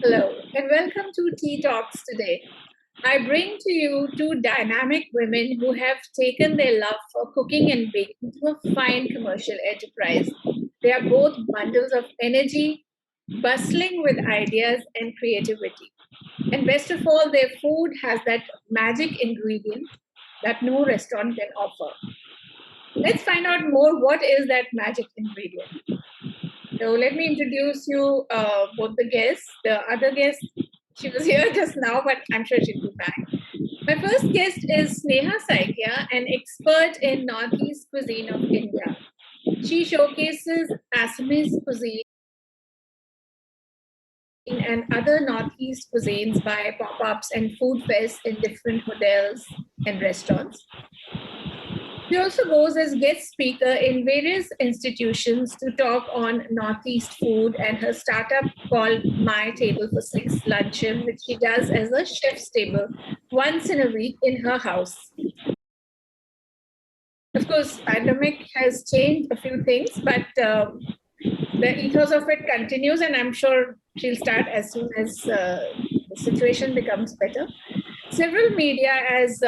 Hello, and welcome to Tea Talks today. I bring to you two dynamic women who have taken their love for cooking and baking to a fine commercial enterprise. They are both bundles of energy, bustling with ideas and creativity. And best of all, their food has that magic ingredient that no restaurant can offer. Let's find out more what is that magic ingredient. So let me introduce you both the guests. The other guest, she was here just now, but I'm sure she'll be back. My first guest is Sneha Saikia, an expert in Northeast cuisine of India. She showcases Assamese cuisine and other Northeast cuisines by pop-ups and food fests in different hotels and restaurants. She also goes as guest speaker in various institutions to talk on Northeast food and her startup called My Table for Six Luncheon, which she does as a chef's table once in a week in her house. Of course, pandemic has changed a few things, but the ethos of it continues, and I'm sure she'll start as soon as the situation becomes better. Several media as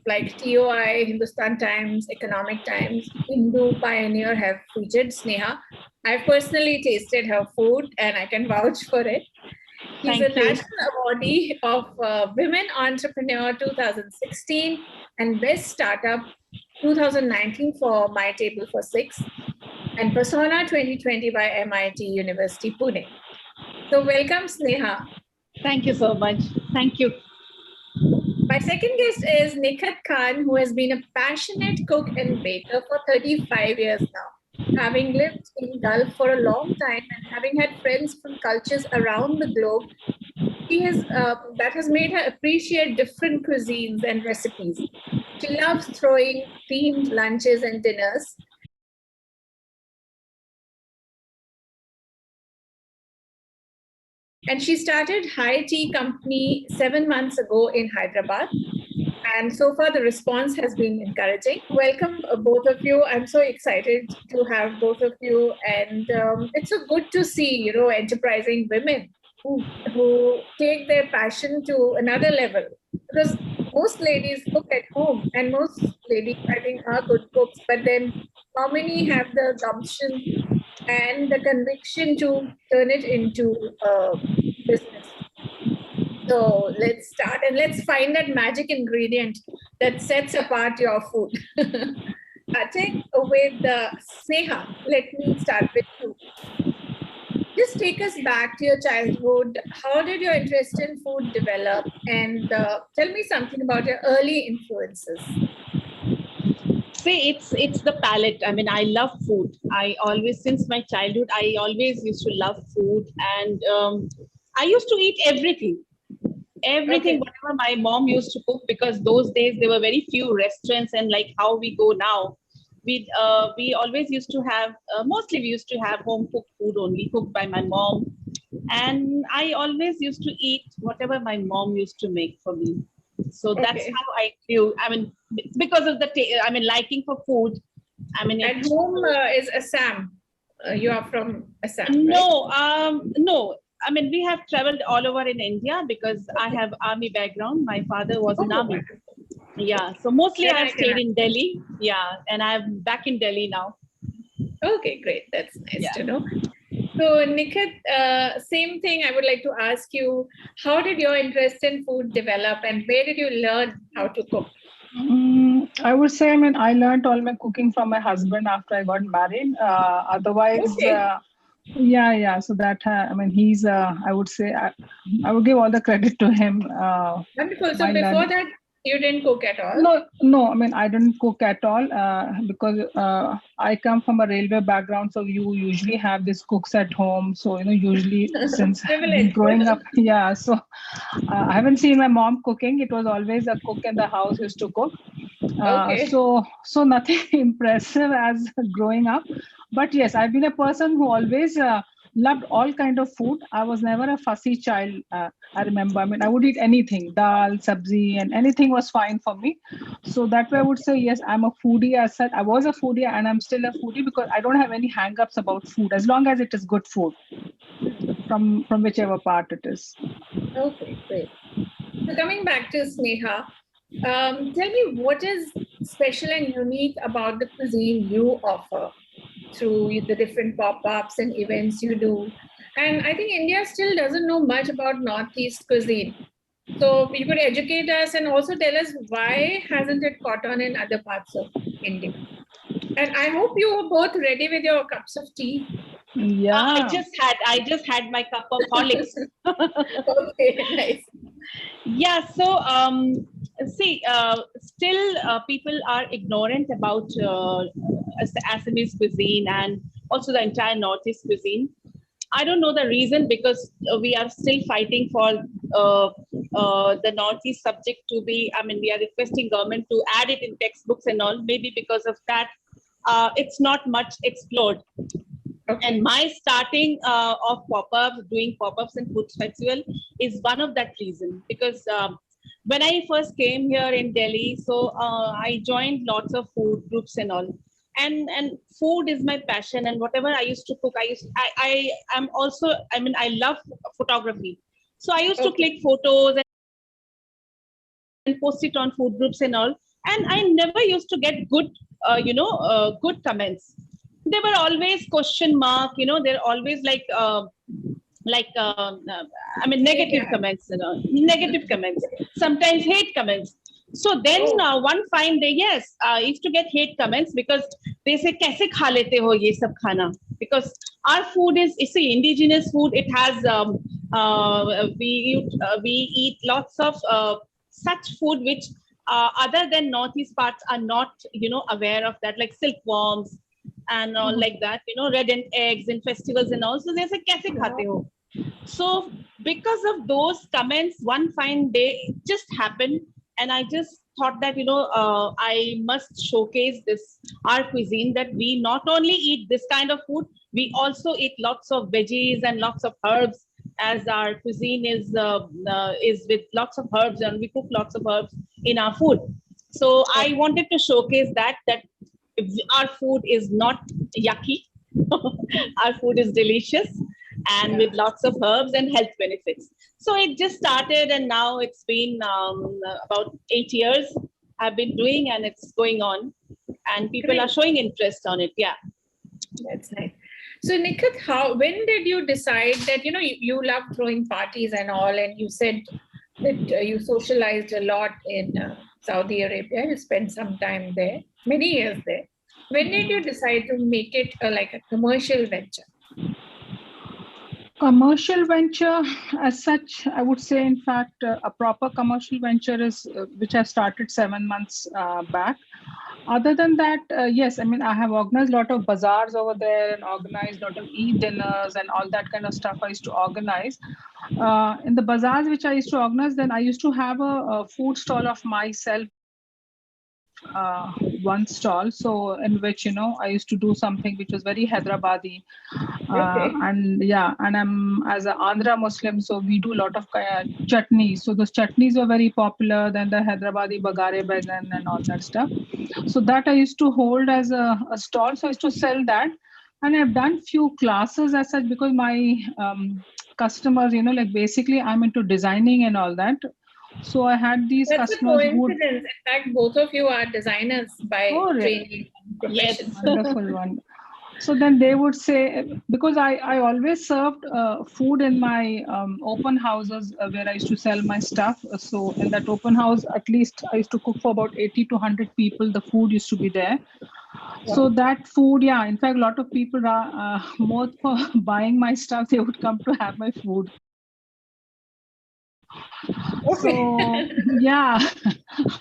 like TOI, Hindustan Times, Economic Times, Hindu Pioneer have featured Sneha. I've personally tasted her food and I can vouch for it. She's Thank a you. national awardee of Women Entrepreneur 2016 and Best Startup 2019 for My Table for Six and Persona 2020 by MIT University Pune. So welcome, Sneha. Thank you so much. Thank you. My second guest is Nikhath Khan, who has been a passionate cook and baker for 35 years now. Having lived in Gulf for a long time and having had friends from cultures around the globe, that has made her appreciate different cuisines and recipes. She loves throwing themed lunches and dinners. And she started High Tea Company 7 months ago in Hyderabad. And so far, the response has been encouraging. Welcome, both of you. I'm so excited to have both of you. And it's so good to see, enterprising women who take their passion to another level. Because most ladies cook at home, and most ladies, I think, are good cooks. But then, how many have the gumption and the conviction to turn it into business? So let's start and let's find that magic ingredient that sets apart your food. I think with Sneha, let me start with you. Just take us back to your childhood. How did your interest in food develop? And tell me something about your early influences. See, it's the palate. I mean, I love food. I always, since my childhood, I always used to love food, and I used to eat everything. Everything, Okay. whatever my mom used to cook, because those days there were very few restaurants, and like how we go now, we always used to have mostly we used to have home cooked food only, cooked by my mom, and I always used to eat whatever my mom used to make for me. So that's Okay. how I grew. I mean, because of the liking for food. I mean, At home is Assam. You are from Assam, right? no. I mean, we have traveled all over in India because I have army background. My father was in Oh, army. Yeah, so mostly then I I have can. stayed in Delhi. Yeah, and I'm back in Delhi now. Okay, great. That's nice Yeah. to know. So, Nikit, same thing I would like to ask you. How did your interest in food develop and where did you learn how to cook? I would say, I mean, I learned all my cooking from my husband after I got married. Otherwise, Okay, yeah. So that, I mean, he's, I would say, I would give all the credit to him wonderful. So, while before learning. that, you didn't cook at all? No, I mean, I didn't cook at all because I come from a railway background. So you usually have these cooks at home. So, usually since Privilege. growing up, yeah. So I haven't seen my mom cooking. It was always a cook in the house used to cook. Okay. So nothing impressive as growing up, but yes, I've been a person who always loved all kind of food. I was never a fussy child. I remember, I mean, I would eat anything, dal, sabzi, and anything was fine for me. So that way I would say yes, I'm a foodie. As said, I was a foodie and I'm still a foodie because I don't have any hang-ups about food as long as it is good food. from whichever part it is. Okay, great. So coming back to Sneha, tell me what is special and unique about the cuisine you offer through the different pop-ups and events you do. And I think India still doesn't know much about Northeast cuisine. So you could educate us and also tell us why hasn't it caught on in other parts of India? And I hope you are both ready with your cups of tea. Yeah. I just had my cup of Horlicks. Okay, nice. Yeah, so see, still people are ignorant about Assamese cuisine and also the entire Northeast cuisine. I don't know the reason, because we are still fighting for the Northeast subject to be, I mean, we are requesting government to add it in textbooks and all. Maybe because of that, it's not much explored. Okay. And my starting of pop-ups, doing pop-ups and food festival is one of that reason. Because when I first came here in Delhi, so I joined lots of food groups and all. And food is my passion, and whatever I used to cook, I am also, I mean, I love photography. So I used to click photos and post it on food groups and all. And I never used to get good, good comments. They were always question mark, they're always like, I mean, negative comments, negative comments, sometimes hate comments. So then one fine day, yes, I used to get hate comments because they say, "Kaise kha lete ho ye sab khana?" Because our food is, you see, indigenous food. It has we eat lots of such food which other than Northeast parts are not, aware of that, like silkworms and all like that, red and eggs in festivals and all. So they say, "Kaise khate ho?" So because of those comments, one fine day it just happened, and I just thought that I must showcase this our cuisine, that we not only eat this kind of food, we also eat lots of veggies and lots of herbs, as our cuisine is with lots of herbs, and we cook lots of herbs in our food. So I wanted to showcase that our food is not yucky. Our food is delicious and with lots of herbs and health benefits. So it just started, and now it's been about 8 years I've been doing, and it's going on, and people are showing interest on it. Yeah. That's nice. So Nikhath, when did you decide that, you love throwing parties and all, and you said that you socialized a lot in Saudi Arabia, you spent some time there, many years there. When did you decide to make it like a commercial venture? Commercial venture as such, I would say, in fact, a proper commercial venture is which I started 7 months back. Other than that, yes, I mean, I have organized a lot of bazaars over there and organized a lot of dinners and all that kind of stuff I used to organize. In the bazaars which I used to organize, then I used to have a food stall of myself, one stall, so in which I used to do something which was very Hyderabadi, and I'm as an Andhra Muslim, so we do a lot of chutneys. So those chutneys were very popular. Then the Hyderabadi bagare baigan and all that stuff. So that I used to hold as a stall. So I used to sell that, and I've done few classes as such, because my customers, like basically I'm into designing and all that. So I had these customers. That's a coincidence. In fact, both of you are designers by training. Yes, wonderful one. So then they would say, because I always served food in my open houses where I used to sell my stuff. So in that open house, at least I used to cook for about 80 to 100 people. The food used to be there. So that food, in fact, a lot of people are more for buying my stuff. They would come to have my food. So a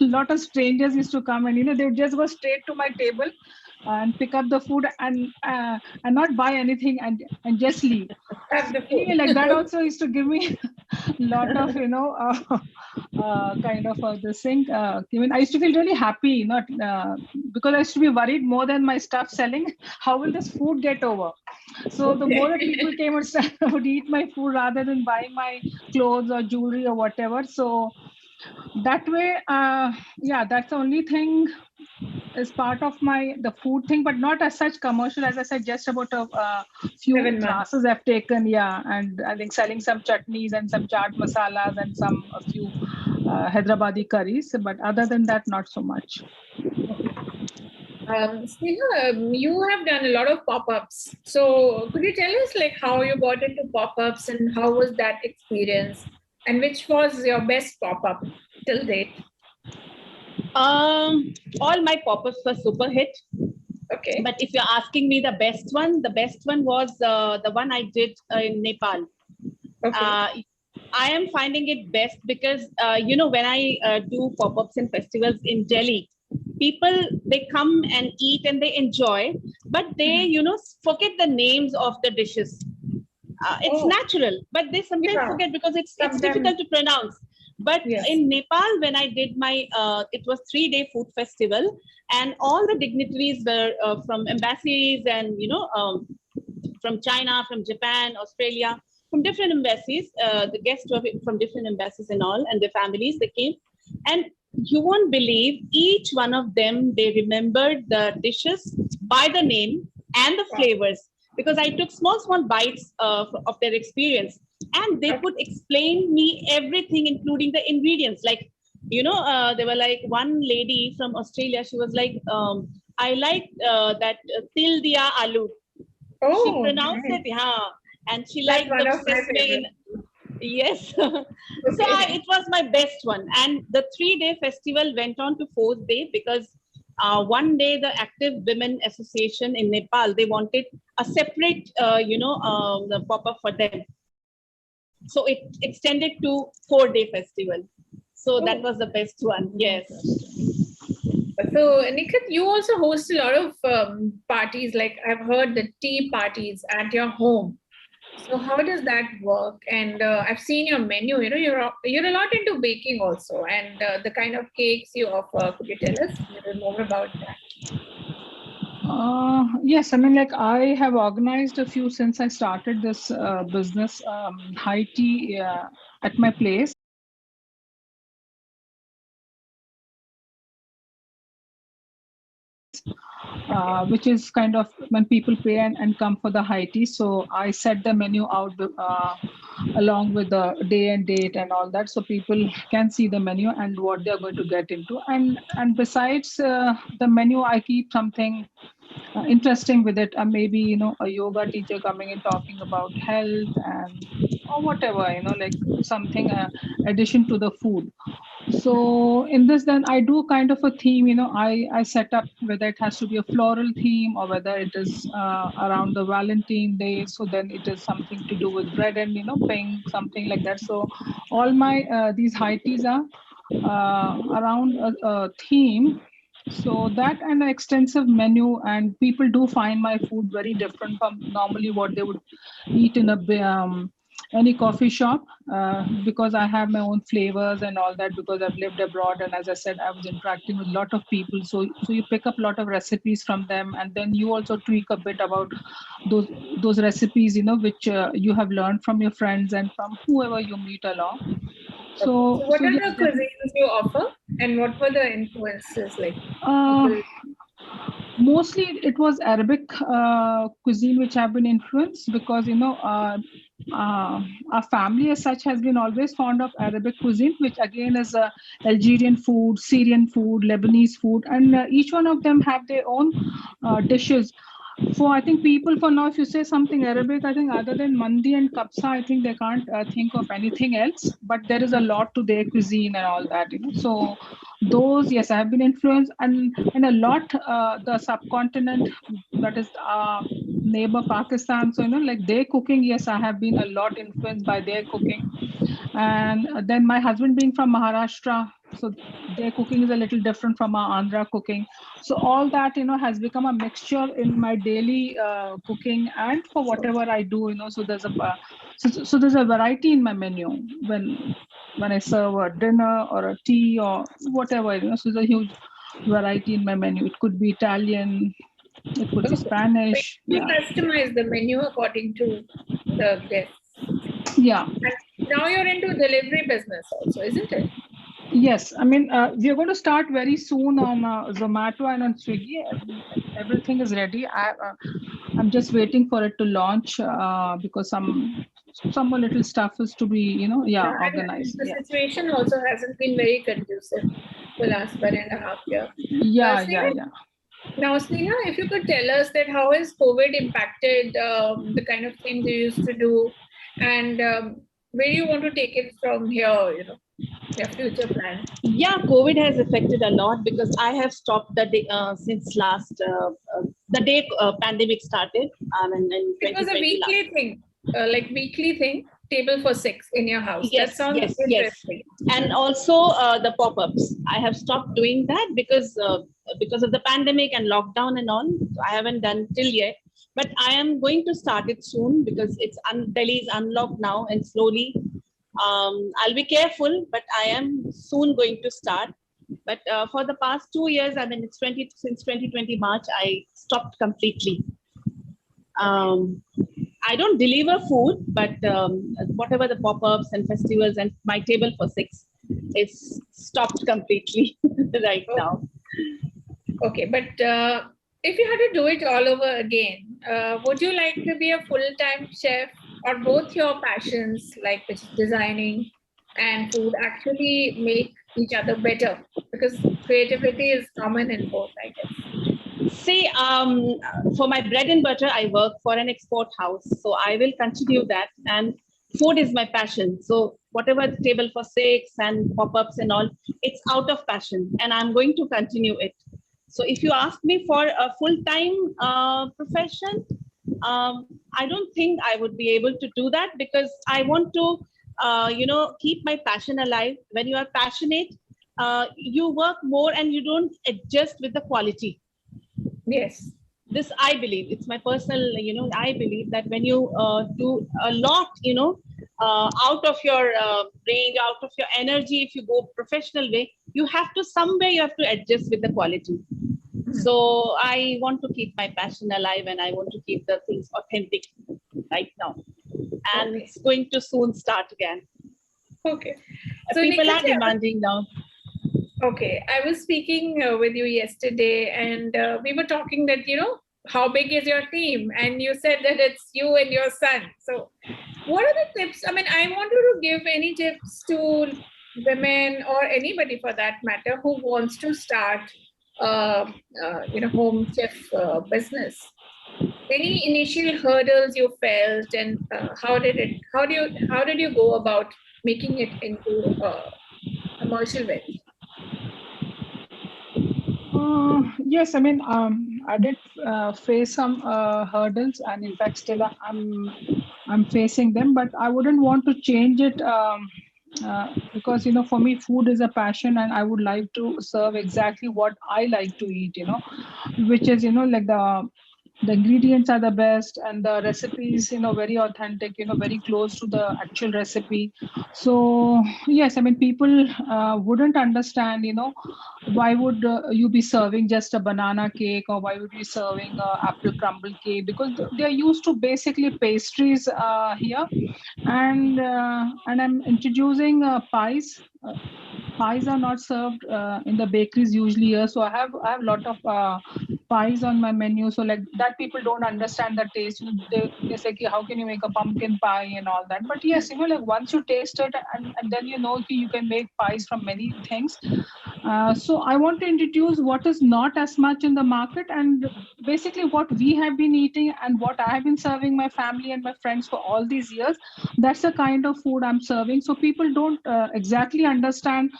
lot of strangers used to come, and they would just go straight to my table and pick up the food and not buy anything and just leave. Anyway, like that also used to give me a lot of kind of this thing. I mean, I used to feel really happy, not because I used to be worried more than my stuff selling. How will this food get over? So the more that people came and would eat my food rather than buying my clothes or jewelry or whatever. So that way, that's the only thing is part of the food thing, but not as such commercial. As I said, just about a few 7 months. classes I've taken, yeah, and I think selling some chutneys and some chaat masalas and a few Hyderabadi curries. But other than that, not so much. Sneha, you have done a lot of pop-ups. So could you tell us like how you got into pop-ups and how was that experience? And which was your best pop-up till date? All my pop-ups were super hit. Okay. But if you're asking me the best one was the one I did in Nepal. Okay. I am finding it best because, when I do pop-ups and festivals in Delhi, people, they come and eat and they enjoy, but they, forget the names of the dishes. It's natural, but they sometimes forget because it's difficult to pronounce. But in Nepal, when I did my, it was 3-day food festival, and all the dignitaries were from embassies and, from China, from Japan, Australia, from different embassies. The guests were from different embassies and all, and their families, they came. And you won't believe, each one of them, they remembered the dishes by the name and the flavors, because I took small bites of their experience, and they could explain me everything, including the ingredients. Like, they were like, one lady from Australia, she was like, I like that til diya aloo. She pronounced it, and she liked the sesame. Yes. So it was my best one. And the 3-day festival went on to 4th day because one day the Active Women Association in Nepal, they wanted a separate, the pop-up for them. So it extended to 4-day festival. So that was the best one. Yes. So Nikhath, you also host a lot of parties. Like I've heard the tea parties at your home. So how does that work? And I've seen your menu. You're a lot into baking also, and the kind of cakes you offer. Could you tell us a little more about that? Yes, I mean, like I have organized a few since I started this business, high tea at my place. Which is kind of when people pay and come for the high tea. So I set the menu out along with the day and date and all that, so people can see the menu and what they're going to get into. And besides the menu, I keep something interesting with it. Maybe a yoga teacher coming and talking about health and or whatever, like something addition to the food. So in this, then I do kind of a theme. I set up whether it has to be a floral theme or whether it is around the Valentine Day. So then it is something to do with red and pink, something like that. So all my these high teas are around a theme. So that and an extensive menu, and people do find my food very different from normally what they would eat in any coffee shop, because I have my own flavors and all that, because I've lived abroad, and as I said, I was interacting with a lot of people. So you pick up a lot of recipes from them, and then you also tweak a bit about those recipes, which you have learned from your friends and from whoever you meet along. So what are the cuisines you offer, and what were the influences like? Mostly it was Arabic cuisine which have been influenced, because our family as such has been always fond of Arabic cuisine, which again is Algerian food, Syrian food, Lebanese food, and each one of them have their own dishes. So I think people for now, if you say something Arabic, I think other than mandi and kapsa, I think they can't think of anything else. But there is a lot to their cuisine and all that. So those, yes, I have been influenced, and a lot the subcontinent, that is neighbor Pakistan. So like their cooking, yes, I have been a lot influenced by their cooking. And then my husband being from Maharashtra, so their cooking is a little different from our Andhra cooking. So all that has become a mixture in my daily cooking and for whatever I do. So there's so there's a variety in my menu when I serve a dinner or a tea or whatever. So there's a huge variety in my menu. It could be Italian, it could be Spanish. You customize the menu according to the guests. Yeah. And now you're into delivery business also, isn't it? Yes, I mean, we are going to start very soon on Zomato and on Swiggy. Everything is ready. I'm just waiting for it to launch because some more little stuff is to be, Yeah, and organized. the Yeah, situation also hasn't been very conducive the last 1.5 years. yeah, Sneha, yeah. now, Sneha, if you could tell us that how has COVID impacted the kind of things you used to do, and where you want to take it from here, your future plans. Yeah, COVID has affected a lot because I have stopped the day since last the day pandemic started. In It was a 2020 last. weekly thing, like weekly thing, table for six in your house. That Yes, sounds yes, yes. interesting. And also the pop-ups. I have stopped doing that because of the pandemic and lockdown and all. So I haven't done till yet, but I am going to start it soon because Delhi is unlocked now and slowly. I'll be careful, but I am soon going to start. But for the past 2 years, I mean, since 2020 March, I stopped completely. Okay. I don't deliver food, but whatever the pop-ups and festivals and my table for six is stopped completely right Oh, now. okay, but if you had to do it all over again, would you like to be a full-time chef, or both your passions, like which is designing and food, actually make each other better? Because creativity is common in both, I guess. See, for my bread and butter, I work for an export house, so I will continue that. And food is my passion. So whatever the table for six and pop-ups and all, it's out of passion, and I'm going to continue it. So if you ask me for a full-time profession, I don't think I would be able to do that because I want to, keep my passion alive. When you are passionate, you work more and you don't adjust with the quality. Yes. This I believe, it's my personal, I believe that when you do a lot, out of your range, out of your energy, if you go professional way, you have to somewhere you have to adjust with the quality. Mhm. So I want to keep my passion alive and I want to keep the things authentic right now, and Okay. it's going to soon start again. Okay. So, People Nikhat, are demanding now. okay, I was speaking with you yesterday, and we were talking that, how big is your team? And you said that it's you and your son. So, what are the tips? I mean, I want you to give any tips to women or anybody for that matter who wants to start, home chef business. Any initial hurdles you felt, and how did you go about making it into a commercial venture? Yes, I mean, I did face some hurdles, and in fact, still I'm facing them. But I wouldn't want to change it because for me, food is a passion, and I would like to serve exactly what I like to eat. Which is like the ingredients are the best and the recipes very authentic, very close to the actual recipe. So yes, I mean, people wouldn't understand why would you be serving just a banana cake, or why would you be serving a apple crumble cake, because they're used to basically pastries here. And I'm introducing pies. Pies are not served in the bakeries usually here, so I have a lot of pies on my menu. So like that, people don't understand the taste. They say, "Ki, how can you make a pumpkin pie and all that?" But yes, like once you taste it, and then you can make pies from many things. So I want to introduce what is not as much in the market, and basically what we have been eating and what I have been serving my family and my friends for all these years. That's the kind of food I'm serving. So people don't exactly understand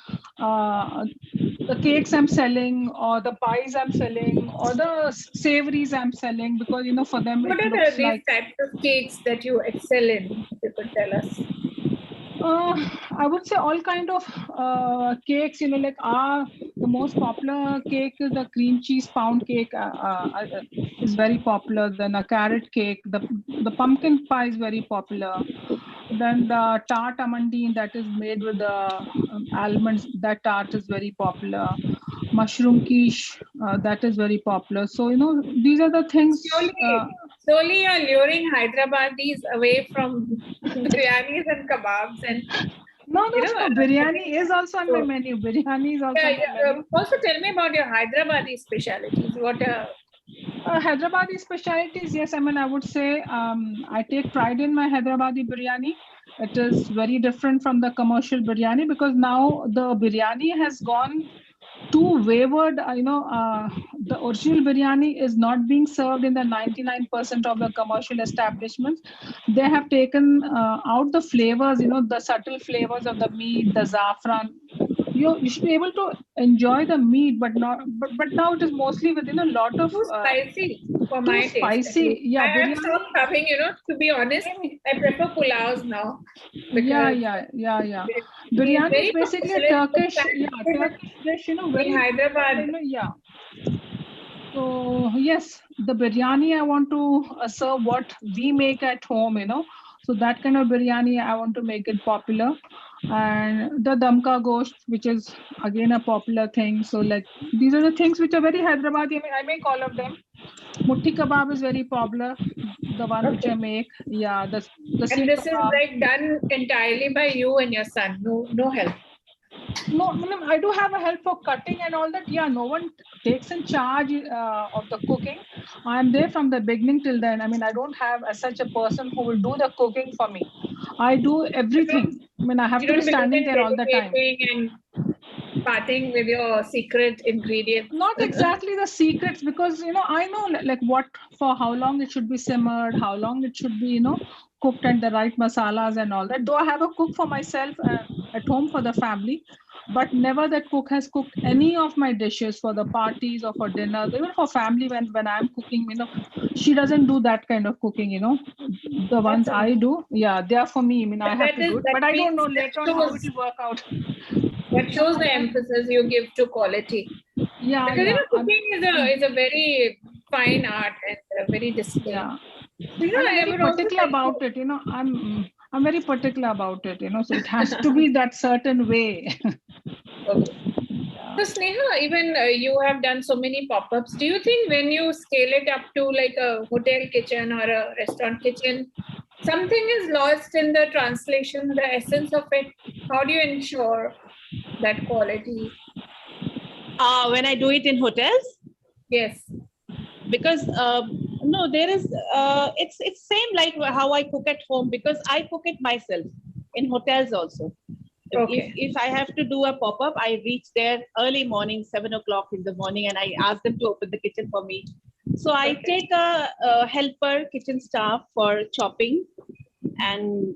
the cakes I'm selling, or the pies I'm selling, or the savories I'm selling, because for them it What are looks these like. types of cakes that you excel in? If you could tell us. I would say all kind of cakes. Like the most popular cake is the cream cheese pound cake. Is very popular. Then a carrot cake. The pumpkin pie is very popular. Then the tart amandine, that is made with the almonds. That tart is very popular. Mushroom quiche, that is very popular. So these are the things. Slowly, you're luring Hyderabadis away from biryanis and kebabs, and No, You no, know, no. Biryani is also on my menu. Biryani is also yeah, on my menu. also tell me about your Hyderabadi specialities. What Hyderabadi specialties, yes. I mean, I would say I take pride in my Hyderabadi biryani. It is very different from the commercial biryani because now the biryani has gone too wayward. The original biryani is not being served in the 99% of the commercial establishments. They have taken out the flavors, the subtle flavors of the meat, the saffron. You should be able to enjoy the meat, but not. But now it is mostly within a lot of too spicy for too my taste, at spicy. least. Yeah, I have biryani. stopped having, to be honest, I prefer pulaus now Yeah, because yeah. he is Biryani is very basically a commercial. Turkish, yeah, Turkish dish, In very popular, Hyderabad, yeah. So yes, the biryani I want to serve what we make at home, So that kind of biryani I want to make it popular, and the damka gosht, which is again a popular thing. So like these are the things which are very Hyderabadi. I mean, I make all of them. Mutti kebab is very popular, the one which I okay. make. Yeah, the And seekh this is kebab. like done entirely by you and your son. No help. No, I do have a help for cutting and all that. Yeah, no one takes in charge of the cooking. I'm there from the beginning till then. I mean, I don't have as such a person who will do the cooking for me. I do everything. I mean, I have You to be don't believe standing in there all the time. delegating and parting with your secret ingredients. Not exactly the secrets, because I know like what, for how long it should be simmered, how long it should be cooked, and the right masalas and all that. Though I have a cook for myself at home for the family, but never that cook has cooked any of my dishes for the parties or for dinners, even for family. When I'm cooking, she doesn't do that kind of cooking. The That's ones I amazing. do, yeah, they are for me. I mean, I have to do it, That but I don't means know later on how it will work out. that shows the emphasis you give to quality. Yeah, Because yeah. cooking is a very fine art and very disciplined. Yeah. So, And I'm I very would also particular like about to. it. I'm very particular about it. So it has to be that certain way. Okay. Yeah. So, Sneha, even you have done so many pop-ups. Do you think when you scale it up to like a hotel kitchen or a restaurant kitchen, something is lost in the translation, the essence of it? How do you ensure that quality? When I do it in hotels, Yes. because no, there is it's same like how I cook at home, because I cook it myself in hotels also. Okay. If I have to do a pop-up, I reach there early morning, 7 o'clock in the morning, and I ask them to open the kitchen for me. So I Okay. take a helper kitchen staff for chopping and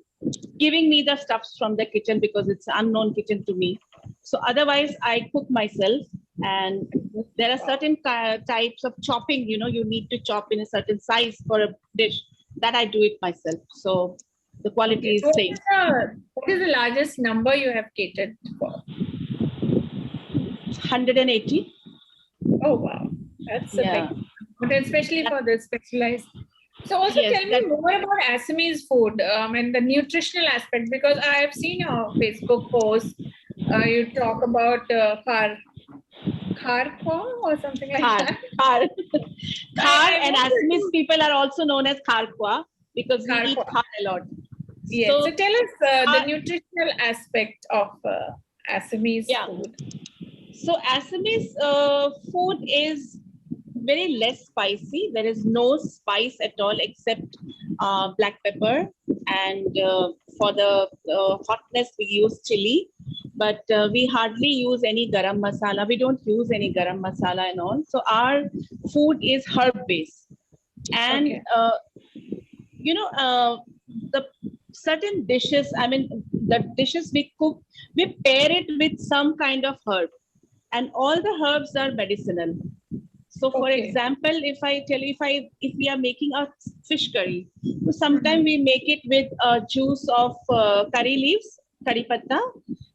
giving me the stuffs from the kitchen, because it's unknown kitchen to me. So otherwise I cook myself, and there are certain types of chopping, you need to chop in a certain size for a dish, that I do it myself. So the quality Okay. is So same. what is the largest number you have catered for? 180. Oh, wow. That's a Yeah. big, but especially for the specialized. So also Yes, tell me more about Assamese food and the nutritional aspect, because I have seen your Facebook post. You talk about kharkwa or something like khar, that. khar, khar, I and wanted Assamese to people are also known as kharkwa, because we eat kharkwa. khar a lot. Yes. So So tell us the khar, nutritional aspect of Assamese yeah. food. So Assamese food is very less spicy. There is no spice at all except black pepper, and for the hotness we use chili. But we hardly use any garam masala. We don't use any garam masala and all. So our food is herb based, and Okay. the certain dishes. I mean, the dishes we cook, we pair it with some kind of herb, and all the herbs are medicinal. So, for Okay. example, if I tell you, if we are making a fish curry, so sometimes we make it with a juice of curry leaves, curry patta,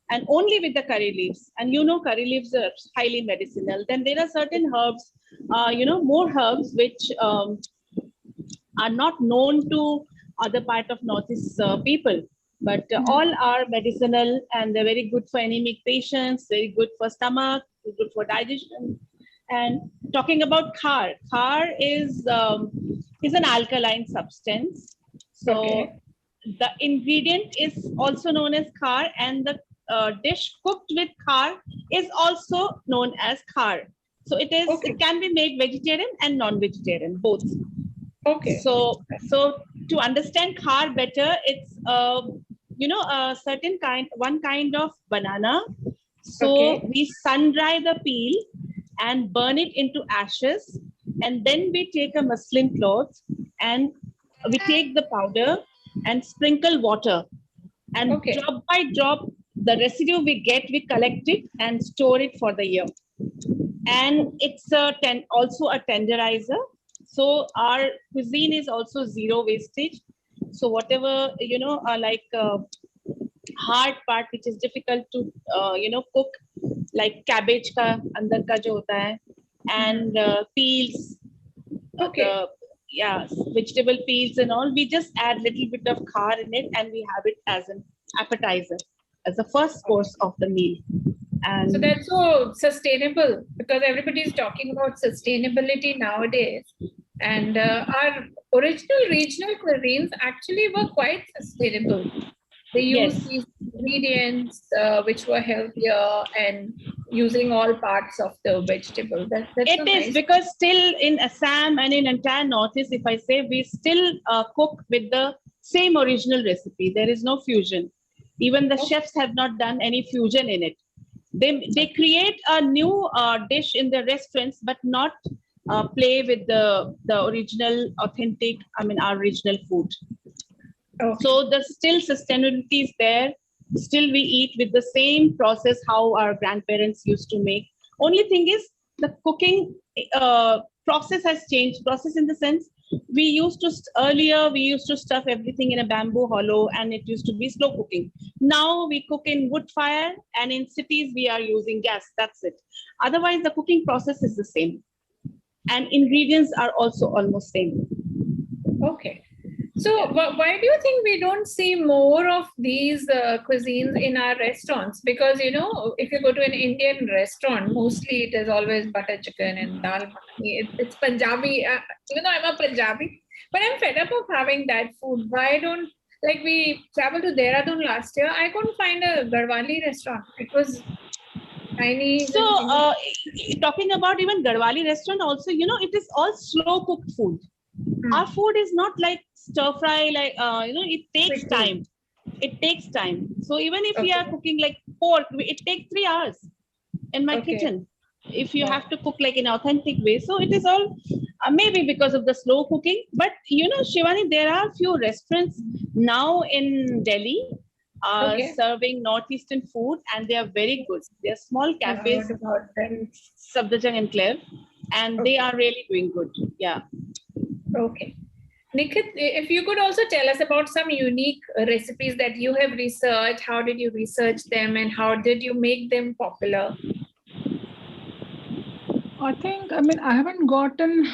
and only with the curry leaves. And curry leaves are highly medicinal. Then there are certain herbs, more herbs which are not known to other part of Northeast people, but all are medicinal, and they're very good for anemic patients, very good for stomach, good for digestion. And talking about khar is an alkaline substance. So Okay. the ingredient is also known as khar, and the dish cooked with khar is also known as khar. So it is, Okay. it can be made vegetarian and non-vegetarian, both. Okay. So to understand khar better, it's a certain kind, one kind of banana. So Okay. we sun dry the peel and burn it into ashes, and then we take a muslin cloth and we take the powder and sprinkle water, and Okay. drop by drop the residue we get, we collect it and store it for the year. And it's also a tenderizer. So our cuisine is also zero wastage. So whatever hard part which is difficult to cook, like cabbage ka andar ka jo hota hai, and peels, Okay. vegetable peels and all, we just add little bit of khar in it, and we have it as an appetizer, as the first course of the meal. And So that's so sustainable, because everybody is talking about sustainability nowadays. And our original regional cuisines actually were quite sustainable. They used yes, these ingredients which were healthier and using all parts of the vegetable. That's so it is, nice. because still in Assam and in entire Northeast, if I say, we still cook with the same original recipe. There is no fusion. Even the chefs have not done any fusion in it. They create a new dish in the restaurants, but not play with the original, authentic, our original food. Okay. So the still sustainability is there. Still we eat with the same process how our grandparents used to make. Only thing is the cooking process has changed. Process in the sense, earlier we used to stuff everything in a bamboo hollow, and it used to be slow cooking. Now we cook in wood fire, and in cities we are using gas. That's it. Otherwise the cooking process is the same, and ingredients are also almost same. Okay. So why do you think we don't see more of these cuisines in our restaurants? Because, if you go to an Indian restaurant, mostly it is always butter chicken and dal makhani. It's Punjabi. Even though I'm a Punjabi, but I'm fed up of having that food. Why don't, like, we traveled to Dehradun last year. I couldn't find a Garhwali restaurant. It was Chinese. So talking about even Garhwali restaurant also, it is all slow cooked food. Our food is not like stir fry, like it takes time. It takes time. So even if we are cooking like pork, it takes 3 hours in my kitchen. If you have to cook like in authentic way, so it is all maybe because of the slow cooking. But Shivani, there are few restaurants now in Delhi serving northeastern food, and they are very good. They are small cafes in Safdarjung Enclave, and they are really doing good. Yeah. Okay. Nikhath, if you could also tell us about some unique recipes that you have researched, how did you research them and how did you make them popular? I think, I haven't gotten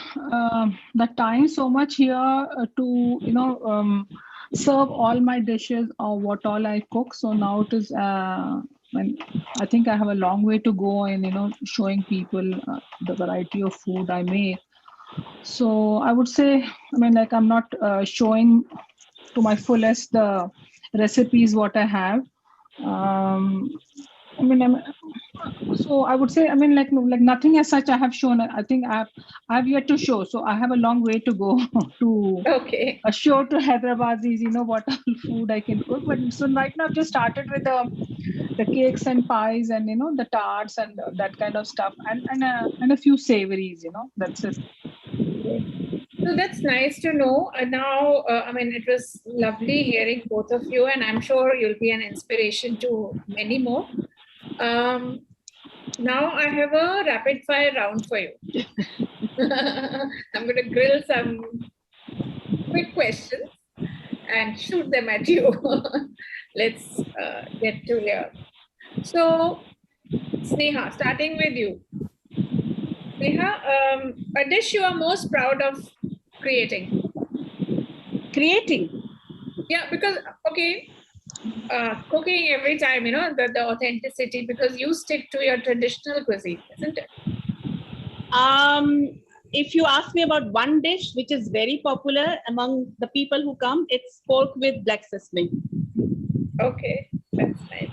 the time so much here to, serve all my dishes or what all I cook. So now it is, I think I have a long way to go in, showing people the variety of food I make. So I would say, I'm not showing to my fullest the recipes what I have. So I would say, like nothing as such I have shown. I think I have yet to show. So I have a long way to go to show to Hyderabadis, what all food I can cook. But so right now I've just started with the cakes and pies and the tarts and that kind of stuff, and a few savories. That's it. So that's nice to know. Now, it was lovely hearing both of you, and I'm sure you'll be an inspiration to many more. Now I have a rapid fire round for you. I'm going to grill some quick questions and shoot them at you. Let's get to here. So, Sneha, starting with you. Sneha, a dish you are most proud of creating? Yeah, because, cooking every time, the authenticity, because you stick to your traditional cuisine, isn't it? if you ask me about one dish which is very popular among the people who come, it's pork with black sesame. Okay, that's nice.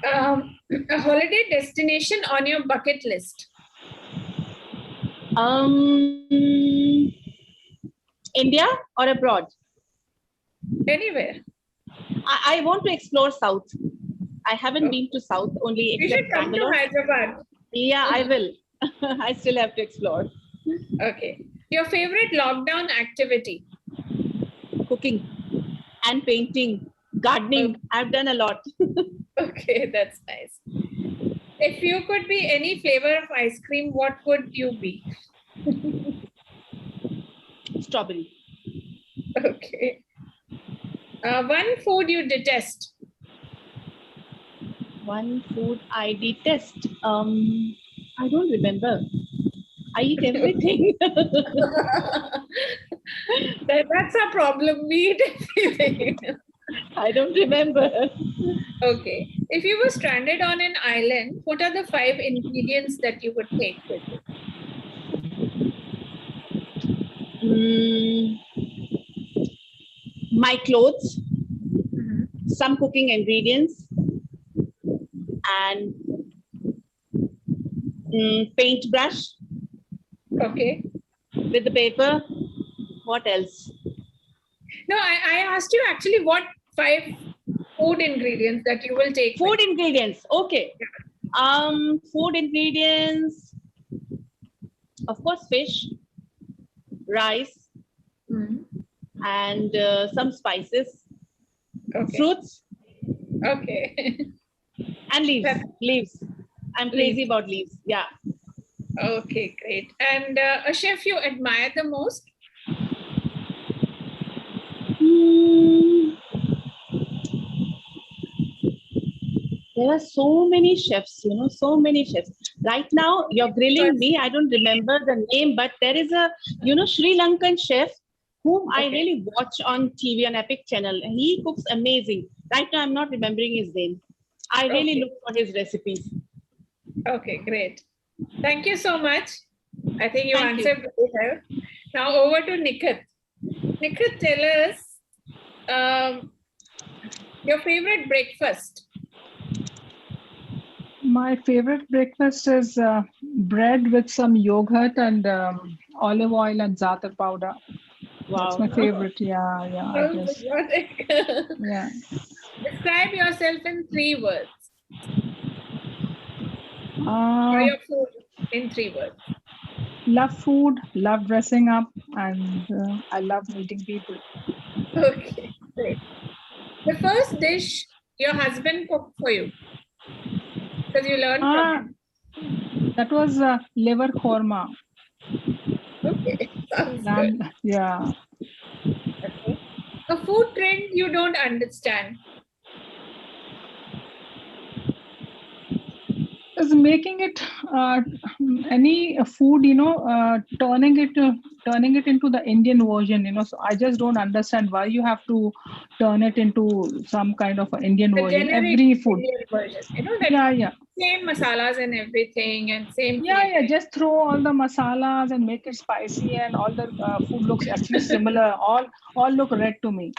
A holiday destination on your bucket list? India or abroad? Anywhere. I want to explore South. I haven't been to South only You except should come Bangalore. to Hyderabad. Yeah, I will. I still have to explore. Okay. Your favorite lockdown activity? Cooking and painting, gardening. Okay. I've done a lot. Okay, that's nice. If you could be any flavor of ice cream, what would you be? Strawberry. Okay. One food you detest? One food I detest. I don't remember. I eat everything. That's a problem. We eat everything. I don't remember. Okay. If you were stranded on an island, what are the 5 ingredients that you would take with you? My clothes, some cooking ingredients, and paintbrush Okay. with the paper. What else? No, I asked you actually what 5 food ingredients that you will take. Food ingredients. Okay. Food ingredients. Of course, fish, rice, and some spices, Okay. fruits, Okay. and leaves. Leaves. I'm crazy Leaves. about leaves. Yeah. Okay, great. And a chef you admire the most? There are so many chefs, so many chefs. Right now, you're grilling me. I don't remember the name, but there is a, Sri Lankan chef whom I really watch on TV on Epic channel. He cooks amazing. Right now, I'm not remembering his name. I really look for his recipes. Okay, great. Thank you so much. I think you Thank answered very well. Now over to Nikhath. Nikhath, tell us your favorite breakfast. My favorite breakfast is bread with some yogurt and olive oil and za'atar powder. Wow. That's my favorite. Yeah. I guess. Yeah. Describe yourself in 3 words. Or your food in 3 words. Love food, love dressing up, and I love meeting people. Okay, great. The first dish your husband cooked for you, because you learned from him. That was liver korma. Okay, sounds good. Yeah. Okay. A food trend you don't understand. Is making it any food, turning it into the Indian version, so I just don't understand why you have to turn it into some kind of an Indian The version. generic Every food. Indian version, that Yeah. same masalas and everything and same Yeah, just throw all the masalas and make it spicy, and all the food looks actually similar. All look red to me.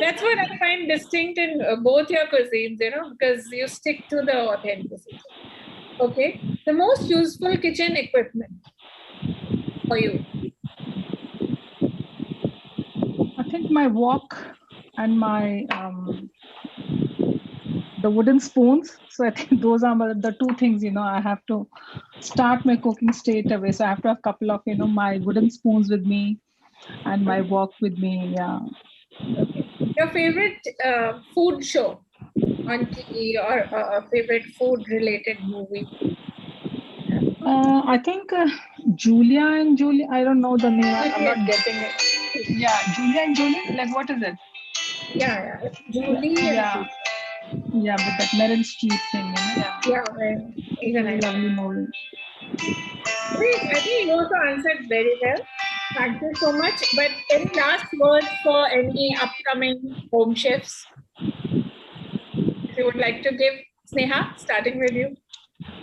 That's what I find distinct in both your cuisines, because you stick to the authenticity. Okay. The most useful kitchen equipment for you? I think my wok and my the wooden spoons. So I think those are the 2 things, I have to start my cooking straight away. So I have to have a couple of, my wooden spoons with me and my wok with me. Yeah. Okay. Your favorite food show on TV or a favorite food related movie? I think Julia and Julie. I don't know the name. I'm not getting it. Yeah, Julia and Julie. Like, what is it? Yeah. Julie. Yeah. Yeah, with that Meryl Streep thing. Even I lovely movie. Great. I think you also answered very well. Thank you so much. But any last words for any upcoming home chefs? If you would like to give, Sneha, starting with you.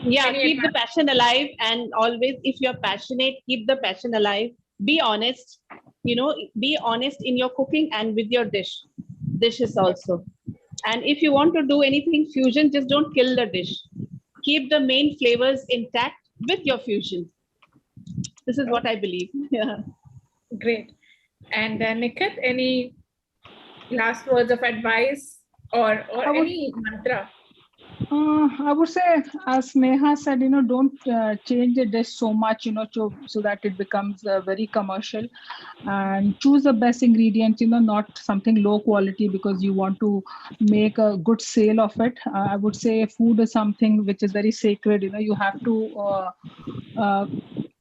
Yeah, Any keep the passion alive, and always, if you're passionate, keep the passion alive. Be honest, be honest in your cooking and with your dishes also. And if you want to do anything fusion, just don't kill the dish. Keep the main flavors intact with your fusion. This is what I believe. Yeah. Great. And Nikhath, any last words of advice or any mantra? I would say, as Sneha said, don't change the dish so much, so that it becomes very commercial, and choose the best ingredients, not something low quality because you want to make a good sale of it. I would say food is something which is very sacred. You have to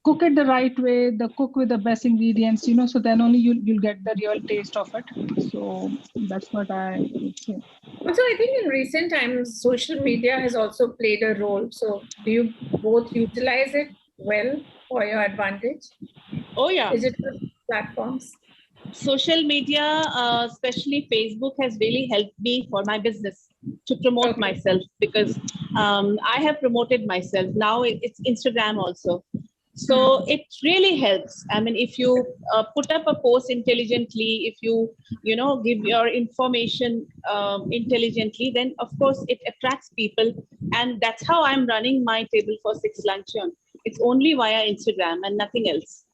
cook it the right way, cook with the best ingredients, so then only you'll get the real taste of it. So that's what I would say. Also, I think in recent times, social media has also played a role. So, do you both utilize it well for your advantage? Oh, yeah. Digital platforms. Social media, especially Facebook, has really helped me for my business to promote myself, because I have promoted myself. Now it's Instagram also. So it really helps. I mean, if you put up a post intelligently, if you, give your information intelligently, then of course it attracts people. And that's how I'm running my table for 6 luncheon. It's only via Instagram and nothing else.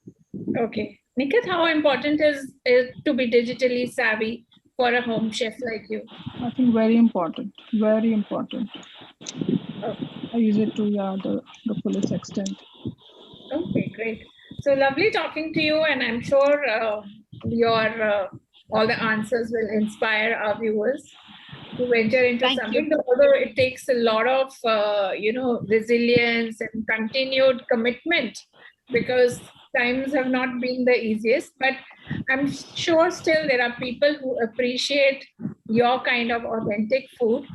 Okay. Nikhath, how important is it to be digitally savvy for a home chef like you? I think very important, very important. I use it to the fullest extent. Okay, great. So lovely talking to you, and I'm sure your all the answers will inspire our viewers to venture into Thank something. you. Although it takes a lot of resilience and continued commitment, because times have not been the easiest. But I'm sure still there are people who appreciate your kind of authentic food,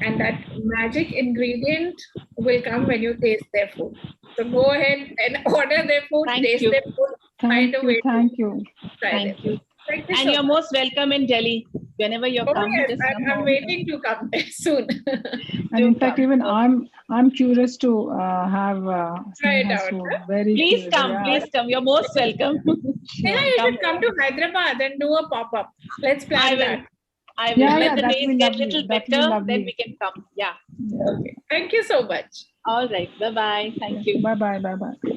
and that magic ingredient will come when you taste their food. So go ahead and order their food, taste their food, find a way Thank you. to try them. You. Thank you And so you're much. most welcome in Delhi. Whenever you come, Yes, just come I'm home. waiting to come there soon. And in fact, even I'm curious to have Try it Sneha's out. food. Huh? Very Please curious. come, please come. You're most welcome. Sneha, you should come to Hyderabad and do a pop-up. Let's plan that. I will. Yeah, Let the that days will be get lovely. little That will be better, lovely. then we can come. Yeah. Okay. Thank you so much. All right. Bye-bye. Thank you. Bye-bye. Bye-bye.